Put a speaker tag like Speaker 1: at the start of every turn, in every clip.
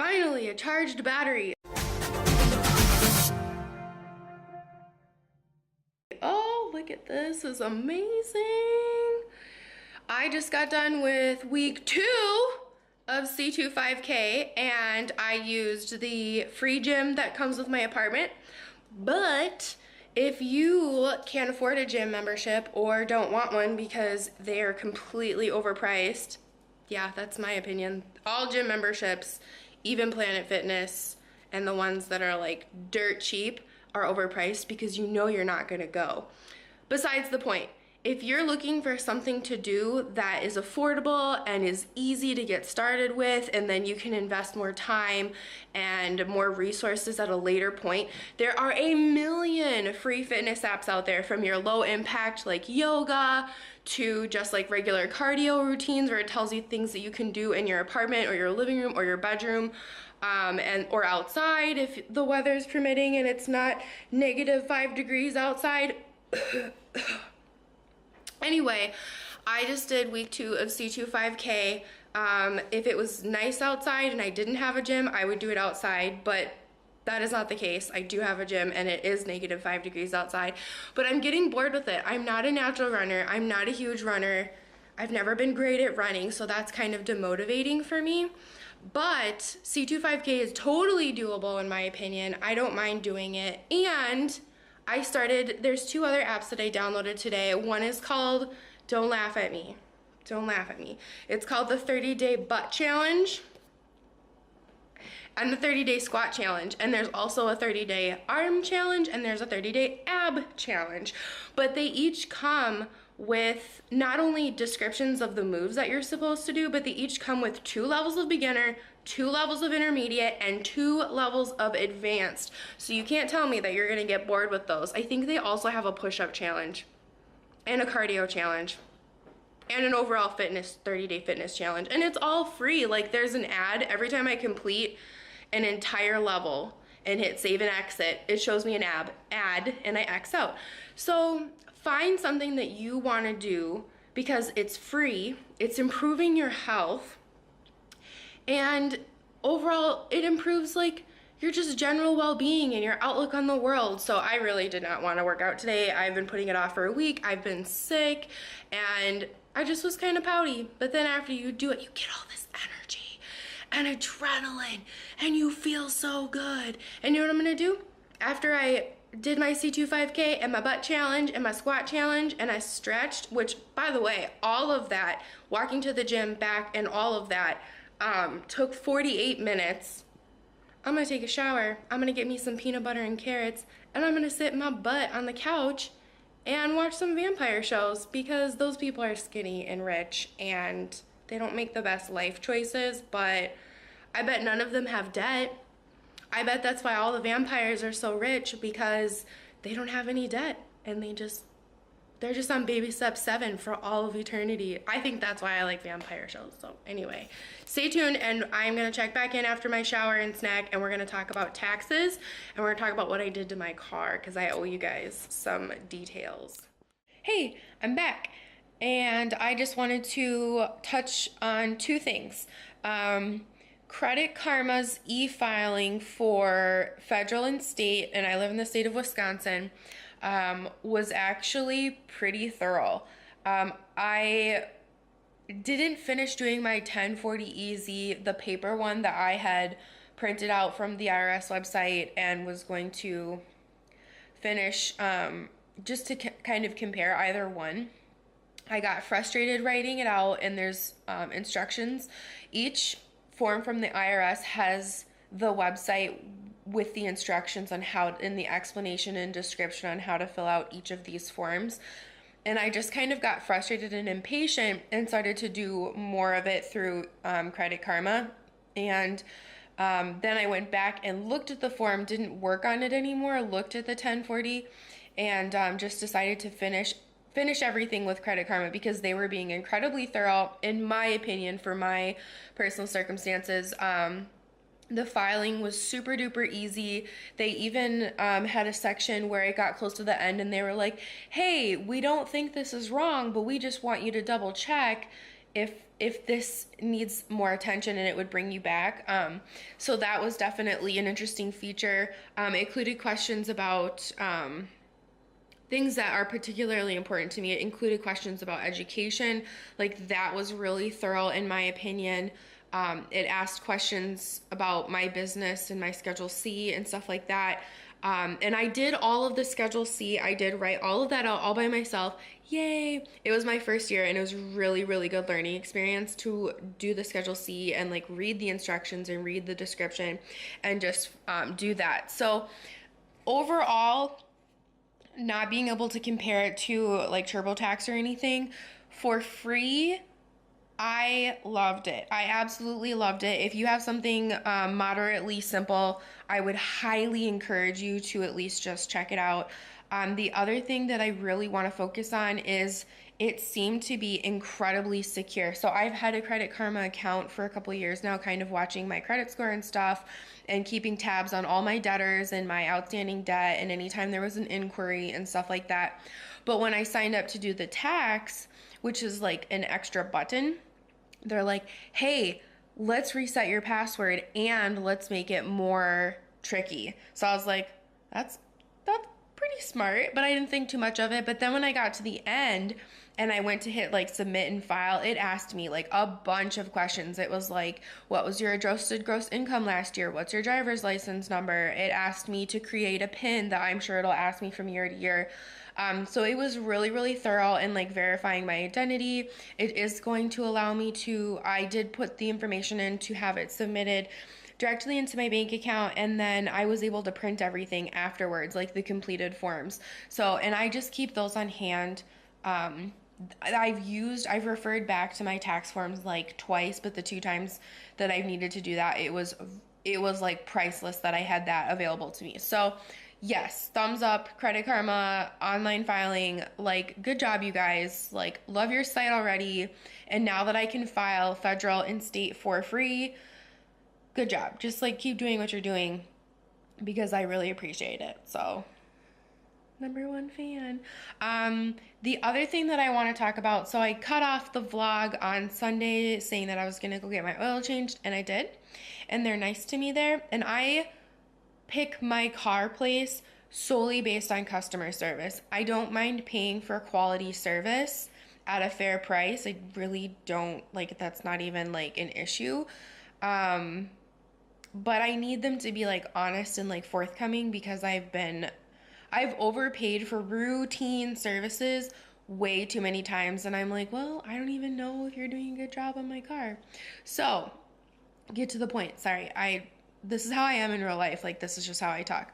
Speaker 1: Finally, a charged battery. Oh, look at this. This is amazing. I just got done with week 2 of C2 5K, and I used the free gym that comes with my apartment. But if you can't afford a gym membership or don't want one because they are completely overpriced, yeah, that's my opinion. All gym memberships, even Planet Fitness, and the ones that are like dirt cheap are overpriced because you know you're not gonna go. Besides the point, if you're looking for something to do that is affordable and is easy to get started with, and then you can invest more time and more resources at a later point, there are a million free fitness apps out there, from your low impact like yoga to just like regular cardio routines where it tells you things that you can do in your apartment or your living room or your bedroom. Or outside if the weather's permitting and it's not -5 degrees outside. Anyway, I just did week 2 of C2 5K. If it was nice outside and I didn't have a gym, I would do it outside, but that is not the case. I do have a gym and it is -5 degrees outside, but I'm getting bored with it. I'm not a natural runner. I'm not a huge runner. I've never been great at running, so that's kind of demotivating for me. But C2 5K is totally doable in my opinion. I don't mind doing it. And there's 2 other apps that I downloaded today. One is called, don't laugh at me. Don't laugh at me. It's called the 30-day butt challenge and the 30-day squat challenge. And there's also a 30-day arm challenge and there's a 30-day ab challenge. But they each come with not only descriptions of the moves that you're supposed to do, but they each come with 2 levels of beginner, 2 levels of intermediate, and 2 levels of advanced. So you can't tell me that you're gonna get bored with those. I think they also have a push-up challenge and a cardio challenge and an overall fitness 30-day fitness challenge. And it's all free. Like, there's an ad every time I complete an entire level and hit save and exit. It shows me an ad and I X out. So find something that you want to do because it's free, it's improving your health, and overall it improves like your just general well-being and your outlook on the world. So I really did not want to work out today. I've been putting it off for a week. I've been sick and I just was kind of pouty. But then after you do it, you get all this energy and adrenaline and you feel so good. And you know what I'm gonna do? After I did my C2 5K and my butt challenge and my squat challenge and I stretched, which by the way, all of that, walking to the gym back and all of that took 48 minutes. I'm gonna take a shower, I'm gonna get me some peanut butter and carrots, and I'm gonna sit my butt on the couch and watch some vampire shows because those people are skinny and rich and they don't make the best life choices, but I bet none of them have debt. I bet that's why all the vampires are so rich, because they don't have any debt and they're just on baby step 7 for all of eternity. I think that's why I like vampire shows. So anyway, stay tuned and I'm gonna check back in after my shower and snack and we're gonna talk about taxes and we're gonna talk about what I did to my car because I owe you guys some details. Hey, I'm back and I just wanted to touch on 2 things. Credit Karma's e-filing for federal and state, and I live in the state of Wisconsin, was actually pretty thorough. I didn't finish doing my 1040 Easy, the paper one that I had printed out from the IRS website and was going to finish just to kind of compare either one. I got frustrated writing it out and there's instructions. Each form from the IRS has the website with the instructions on how, in the explanation and description on how to fill out each of these forms. And I just kind of got frustrated and impatient and started to do more of it through Credit Karma. And then I went back and looked at the form, didn't work on it anymore, looked at the 1040 and just decided to finish everything with Credit Karma because they were being incredibly thorough, in my opinion, for my personal circumstances. The filing was super duper easy. They even had a section where it got close to the end and they were like, hey, we don't think this is wrong, but we just want you to double check if this needs more attention and it would bring you back. So that was definitely an interesting feature. It included questions about things that are particularly important to me. It included questions about education. Like, that was really thorough in my opinion. It asked questions about my business and my Schedule C and stuff like that. And I did all of the Schedule C. I did write all of that out all by myself. Yay! It was my first year, and it was really, really good learning experience to do the Schedule C and like read the instructions and read the description and just do that. So overall, not being able to compare it to like TurboTax or anything, for free, I loved it. I absolutely loved it. If you have something moderately simple, I would highly encourage you to at least just check it out. The other thing that I really want to focus on is it seemed to be incredibly secure. So I've had a Credit Karma account for a couple of years now, kind of watching my credit score and stuff and keeping tabs on all my debtors and my outstanding debt and anytime there was an inquiry and stuff like that. But when I signed up to do the tax, which is like an extra button, they're like, hey, let's reset your password and let's make it more tricky. So I was like, that's pretty smart, but I didn't think too much of it. But then when I got to the end and I went to hit like submit and file, it asked me like a bunch of questions. It was like, what was your adjusted gross income last year? What's your driver's license number? It asked me to create a PIN that I'm sure it'll ask me from year to year. So it was really, really thorough in like verifying my identity. It is going to allow me to, I did put the information in to have it submitted directly into my bank account, and then I was able to print everything afterwards, like the completed forms. So, and I just keep those on hand. I've referred back to my tax forms like twice, but the 2 times that I've needed to do that, it was like priceless that I had that available to me. So yes, thumbs up, Credit Karma, online filing, like, good job, you guys. Like, love your site already. And now that I can file federal and state for free, good job. Just like keep doing what you're doing because I really appreciate it. So, #1 fan. The other thing that I want to talk about, so I cut off the vlog on Sunday saying that I was going to go get my oil changed, and I did. And they're nice to me there. And I pick my car place solely based on customer service. I don't mind paying for quality service at a fair price. I really don't, like, that's not even like an issue. But I need them to be like honest and like forthcoming because I've overpaid for routine services way too many times, and I'm like, well, I don't even know if you're doing a good job on my car. So, get to the point. Sorry, this is how I am in real life. Like, this is just how I talk.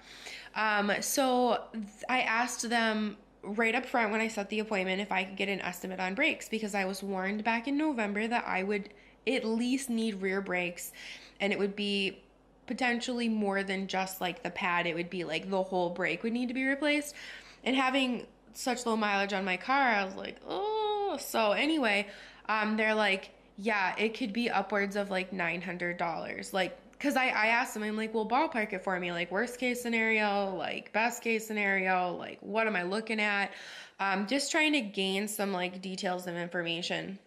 Speaker 1: So I asked them right up front when I set the appointment if I could get an estimate on brakes, because I was warned back in November that I would at least need rear brakes, and it would be potentially more than just like the pad. It would be like the whole brake would need to be replaced. And having such low mileage on my car, I was like, oh. So anyway, they're like, yeah, it could be upwards of like $900. Like, because I asked them, I'm like, well, ballpark it for me. Like, worst case scenario, like best case scenario, like what am I looking at? Just trying to gain some like details of information.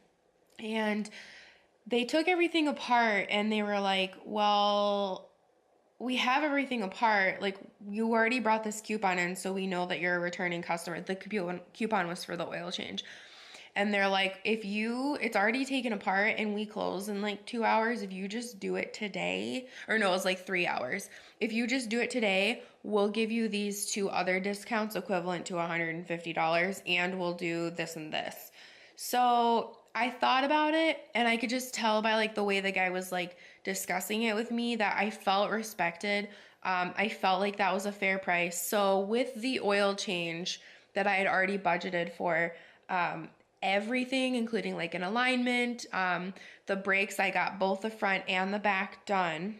Speaker 1: And they took everything apart and they were like, well, we have everything apart. Like, you already brought this coupon in, so we know that you're a returning customer. The coupon was for the oil change. And they're like, it's already taken apart and we close in like 2 hours. If you just do it today, or no, it was like 3 hours. If you just do it today, we'll give you these 2 other discounts equivalent to $150, and we'll do this and this. So I thought about it, and I could just tell by like the way the guy was like discussing it with me that I felt respected. I felt like that was a fair price. So with the oil change that I had already budgeted for, everything, including like an alignment, the brakes, I got both the front and the back done,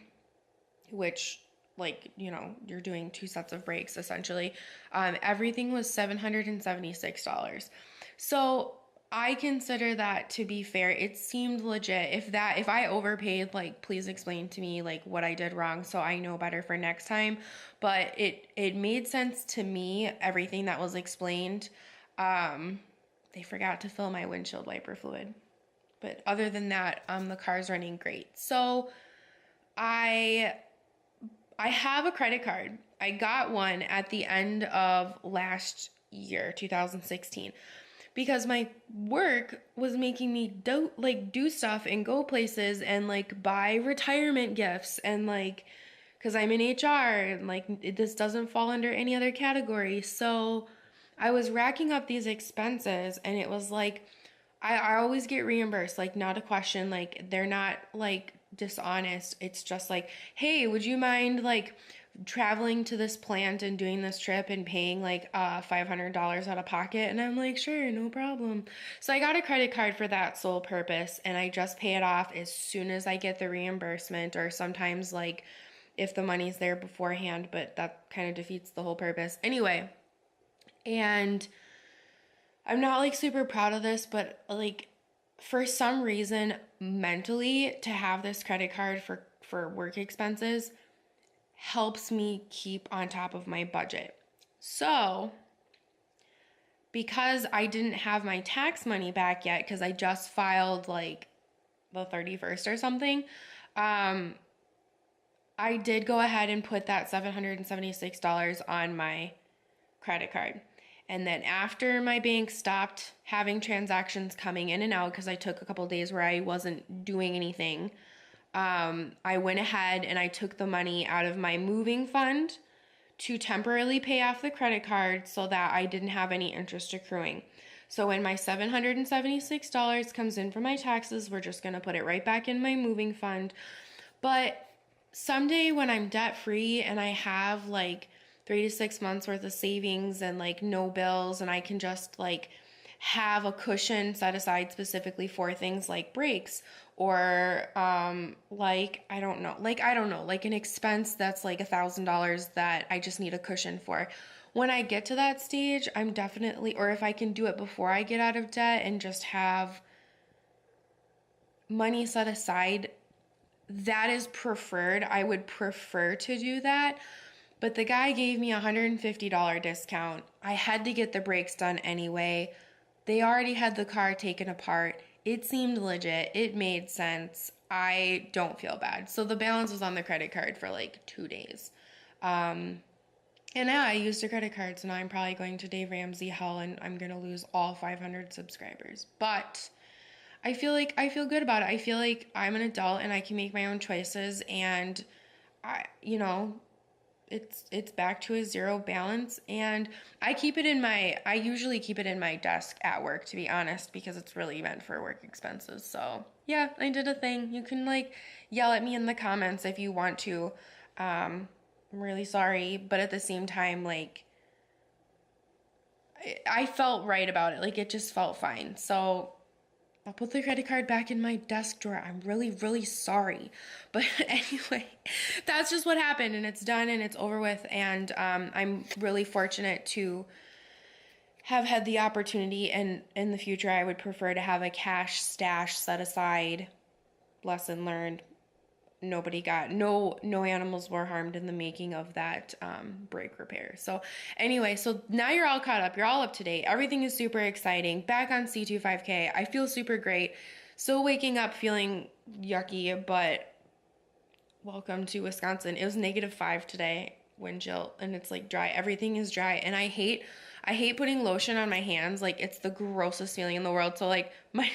Speaker 1: which, like, you know, you're doing 2 sets of brakes essentially. Everything was $776. So I consider that to be fair. It seemed legit. If I overpaid, like, please explain to me like what I did wrong so I know better for next time. But it made sense to me, everything that was explained. They forgot to fill my windshield wiper fluid. But other than that, the car's running great. So I have a credit card. I got one at the end of last year, 2016, because my work was making me do stuff and go places and like buy retirement gifts and like, because I'm in HR and like this doesn't fall under any other category. So I was racking up these expenses and it was like, I always get reimbursed, like not a question, like they're not like dishonest. It's just like, hey, would you mind like traveling to this plant and doing this trip and paying like $500 out of pocket? And I'm like, sure, no problem. So I got a credit card for that sole purpose, and I just pay it off as soon as I get the reimbursement, or sometimes like if the money's there beforehand, but that kind of defeats the whole purpose. Anyway, and I'm not like super proud of this, but like for some reason mentally to have this credit card for work expenses helps me keep on top of my budget. So because I didn't have my tax money back yet, because I just filed like the 31st or something, I did go ahead and put that $776 on my credit card. And then after my bank stopped having transactions coming in and out, because I took a couple days where I wasn't doing anything, I went ahead and I took the money out of my moving fund to temporarily pay off the credit card so that I didn't have any interest accruing. So when my $776 comes in for my taxes, we're just going to put it right back in my moving fund. But someday when I'm debt free and I have like 3 to 6 months worth of savings and like no bills, and I can just like have a cushion set aside specifically for things like breaks or like I don't know, like an expense that's like $1,000 that I just need a cushion for. When I get to that stage, I'm definitely, or if I can do it before I get out of debt and just have money set aside, that is preferred. I would prefer to do that. But the guy gave me a $150 discount. I had to get the brakes done anyway. They already had the car taken apart. It seemed legit. It made sense. I don't feel bad. So the balance was on the credit card for like 2 days. And now I used a credit card, so now I'm probably going to Dave Ramsey hell and I'm going to lose all 500 subscribers. But I feel good about it. I feel like I'm an adult and I can make my own choices, and it's back to a zero balance, and I usually keep it in my desk at work, to be honest, because it's really meant for work expenses. So yeah, I did a thing. You can like yell at me in the comments if you want to. I'm really sorry, but at the same time, like I felt right about it. Like it just felt fine. So I'll put the credit card back in my desk drawer. I'm really, really sorry. But anyway, that's just what happened, and it's done and it's over with. And I'm really fortunate to have had the opportunity, and in the future I would prefer to have a cash stash set aside. Lesson learned. No animals were harmed in the making of that brake repair. So anyway, so now you're all caught up. You're all up to date. Everything is super exciting. Back on C25K. I feel super great. Still waking up feeling yucky, but welcome to Wisconsin. It was -5 today, wind chill, and it's like dry. Everything is dry, and I hate putting lotion on my hands. Like it's the grossest feeling in the world. So like my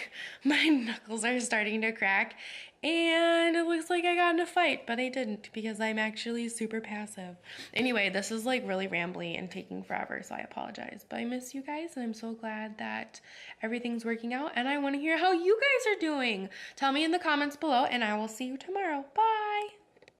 Speaker 1: knuckles are starting to crack, and it looks like I got in a fight, but I didn't, because I'm actually super passive. Anyway, this is like really rambly and taking forever, so I apologize. But I miss you guys, and I'm so glad that everything's working out, and I want to hear how you guys are doing. Tell me in the comments below, and I will see you tomorrow. Bye!